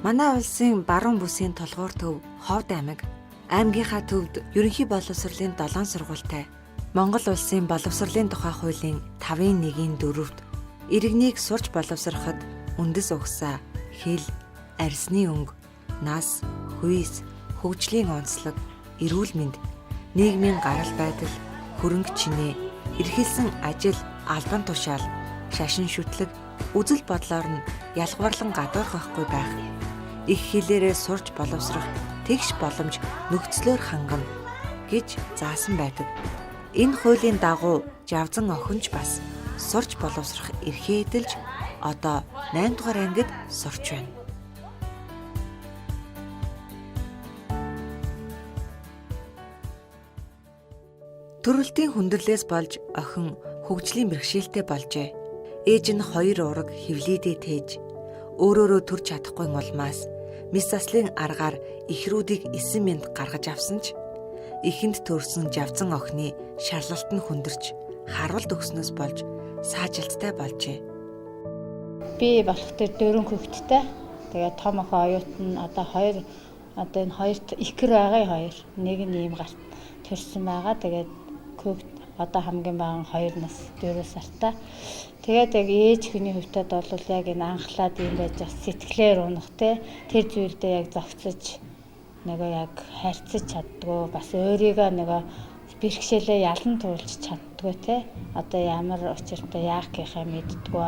Манай улсын баруун бүсийн толгуур төв Ховд аймаг аймгийнхаа төвд ерөнхий боловсролын 7 сургуультай. Монгол улсын боловсролын тухай хуулийн 5.1-4-т иргэнийг сурч боловсроход үндэс угсаа, хэл, арьсны өнгө, нас, хүйс, хөгжлийн онцлог, эрүүл мэнд, нийгмийн гарал байдал, хөрөнгө чинээ, эрхэлсэн ажил, албан тушаал, шашин шүтлэг, үзэл бодлоор нь ялгуурлан гадуурхахгүй байх. Их хэлээрээ сурч боловсрох тэгш боломж нөхцлөөр хангана гэж заасан байдаг. Энэ хуулийн дагуу Жавзан охинч бас сурч боловсрох эрхээ эдэлж одоо 8 дугаар ангид сурч байна. Төрөлтийн хүндрэлээс болж охин хөгжлийн бэрхшээлтэй болжээ. Ээж нь 2 ураг хевлийдээ тээж өөрөөрөө төрж чадахгүй улмаас мис заслын аргаар ихрүүдийг 9 минут гаргаж авсан ч эхэнд төрсөн Жавзан охины шарлалт нь хүндэрч харуулт өгснөөс болж саажилттай болжээ. Би болох тэр 4 хүүхэдтэй. Тэгээд том охин оюут нь одоо энэ хоёрт ихэр байгаа 2. Нэг нь ийм гарт төрсөн байгаа. Тэгээд хүүхэд одоо хамгийн бага 2 нас 4 сартай. Тэгээд яг ээж хүний хувьд бол яг энэ анхлаад юм байж бас сэтгэлээр унах тэр зүйлдээ яг зогцож нөгөө яг харьцаж чаддгүй бас өөрийгөө нөгөө бэрхшээлээ ялан туулж чаддгүй те одоо ямар учиртай яах гэхээ мэддэггүй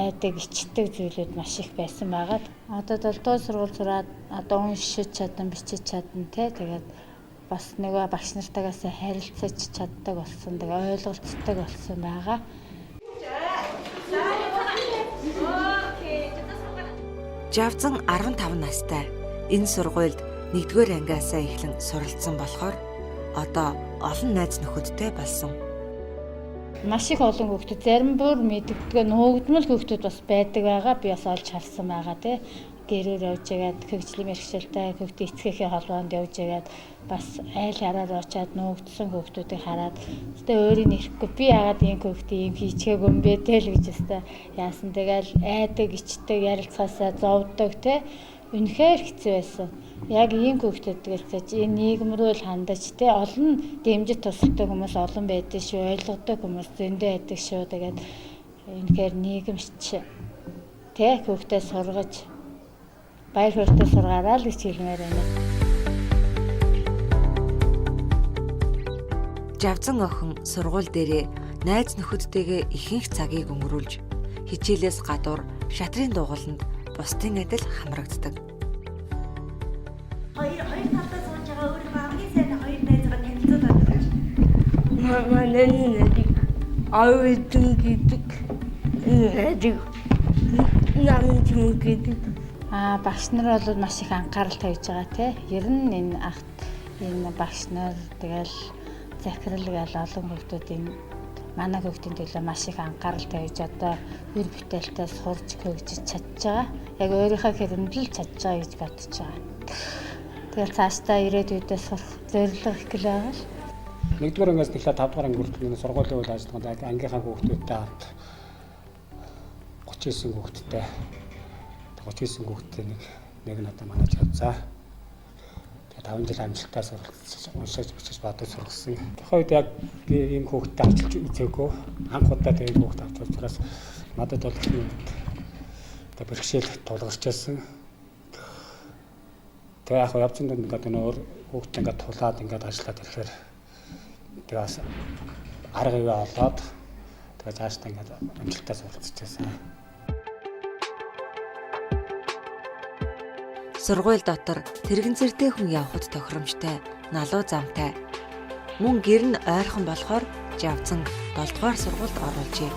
айдаг ичдэг зүйлүүд маш их байсан байгаа. Одоо 7 дугаар сургууль сураад одоо уншиж чадсан бичиж чадсан те тэгээд бас нөгөө багш нартаагаас харилцаж чаддаг болсон тэгээ ойлголцдог болсон байгаа. Жавзан 15 настай. Энэ сургуульд 1-р ангиасаа эхлэн суралцсан болохоор одоо олон найз нөхөдтэй болсон. Маш их олон хүүхдүүд зарим бүр мэддэггүй нуугдмал хүүхдүүд бас байдаг байгаа. Би бас олж харсан байгаа тий. Гэрээр явж байгаад хөгжлийн бэрхшээлтэй хүүхдээ эцгээхийн холбоонд явж байгаад бас айл хараар очиад нуугдсан хүүхдүүдийг хараад өстэй өөрийг нэрэхгүй би яагаад ийм хүүхдээ ийм хийчихээгүй юм бэ тэл гэж өстэй яасан тэгэл айдаг ичдэг ярилцахаасаа зовдөг те үнэхээр хэцүү байсан. Яг ийм хүүхдүүд гэлцэж энэ нийгэм рүү л хандаж те олон дэмжиж тусалдаг хүмүүс олон байдаг шүү ойлгодог хүмүүс зөндөө байдаг шүү тэгээд үнэхээр нийгэмч те хүүхдээ сургаж баяр хөөртэй сургаараа л гэж хэлмээр байна. Жавзан охин сургууль дээрээ найз нөхөдтэйгээ ихэнх цагийг өнгөрүүлж хичээлээс гадуур шатрын дугууланд бусдын адил хамрагддаг. Хоёр талдаа сууж байгаа өөрийнхөө хамгийн сайн 2 найзгаа танилцуулаад өгөөч. Манай нэг авидэн гэдэг нэг намж юм гэдэг. Багш нар бол маш их анхаарал тавьж байгаа те. Ер нь энэ багш нар тэгэл захирал гал олон хүүхдүүдийн манай хүүхдийн төлөө маш их анхаарал тавьж одоо өр бүтээлтэй сурч хөгжиж чадж байгаа. Яг өөрийнхөө хэрэгмэл чадж байгаа гэж бодож байгаа. Тэгэл цаашдаа ирээдүйдээ сурах зорилго их гэл байгаа л. 1-р ангиас эхлээд 5-р анги хүртэл сургуулийн үйл ажиллагаанд ангийнхаа хүүхдүүдтэй хамт 39 хүүхэдтэй 39 хүүхэдтэй нэг нь одоо манай Жавзаа. Тэгээд 5 жил амжилттай суралцсан, уншиж бичиж бодож сургасан. Тухайн үед яг ийм хүүхэдтэй авчилж үзээгүй. Анх удаа тэгээд хүүхэд авч учраас надад бол тэгээд бэрхшээл тулгарч байсан. Тэгээд яг явцсан дунд ингээд өөр хүүхэд ингээд тулаад ингээд ажиллаад ирэхээр тэгээд бас арга ивэ олоод тэгээд цаашдаа ингээд амжилттай суралцчихсан. Сургууль дотор тэрэгэн зэртэй хүн явхад тохиромжтой, налуу замтай. Мөн гэр нь ойрхон болохоор Жавзан 7 дугаар сургуульд оруулжээ.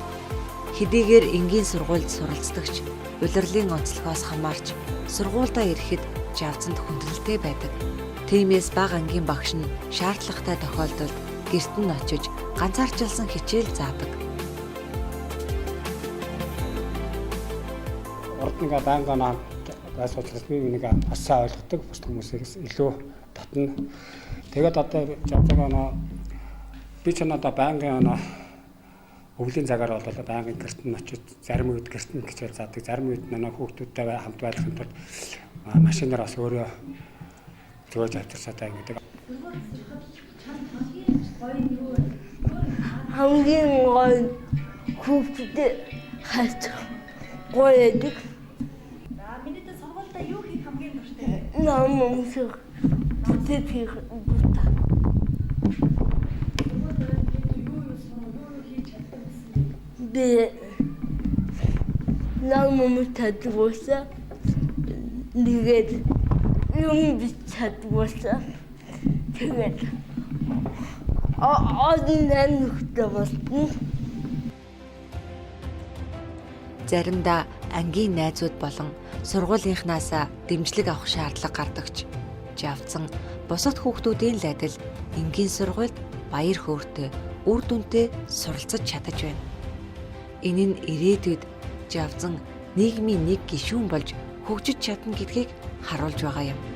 Хэдийгээр энгийн сургуульд суралцдагч улирлын онцлогоос хамаарч сургуульдаа ирэхэд Жавзанд хүндрэлтэй байдаг. Тиймээс бага ангийн багш нь шаардлагатай тохиолдолд гэрт нь очиж ганцаарчилсан хичээл заадаг. Урд нэг байнгын бас учраас би нэг асаа ойлгодог бус хүмүүсээс илүү татна. Тэгээд одоо Жавзан би ч одоо байнгын өвлийн цагаар бол байнгын гэрт нь очиж зарим үед гэрт нь хичээл заадаг, зарим үед манай хүүхдүүдтэй хамт байхын тулд машинаар бас өөрөө зөөж авчирсатай гэдэг. хамгийн гоё хүүхдэд хацах гоё гэдэг. Миний дэ сургуультай юу хийх хамгийн дуртай? Ном унших, бүтэц хийх дуртай. Би ном уншихад тэгээд юм бичээд тэгээд одон нөхдөд болсон. Заримдаа ангийн найзууд болон сургуулийнхнаас дэмжлэг авах шаардлага гардагч Жавцан бусад хүүхдүүдийн л адил энгийн сургуульд баяр хөөртэй, үр дүнтэй суралцаж чадаж байна. Энэ нь ирээдүйд Жавцан нийгмийн нэг гишүүн болж хөгжиж чадна гэдгийг харуулж байгаа юм.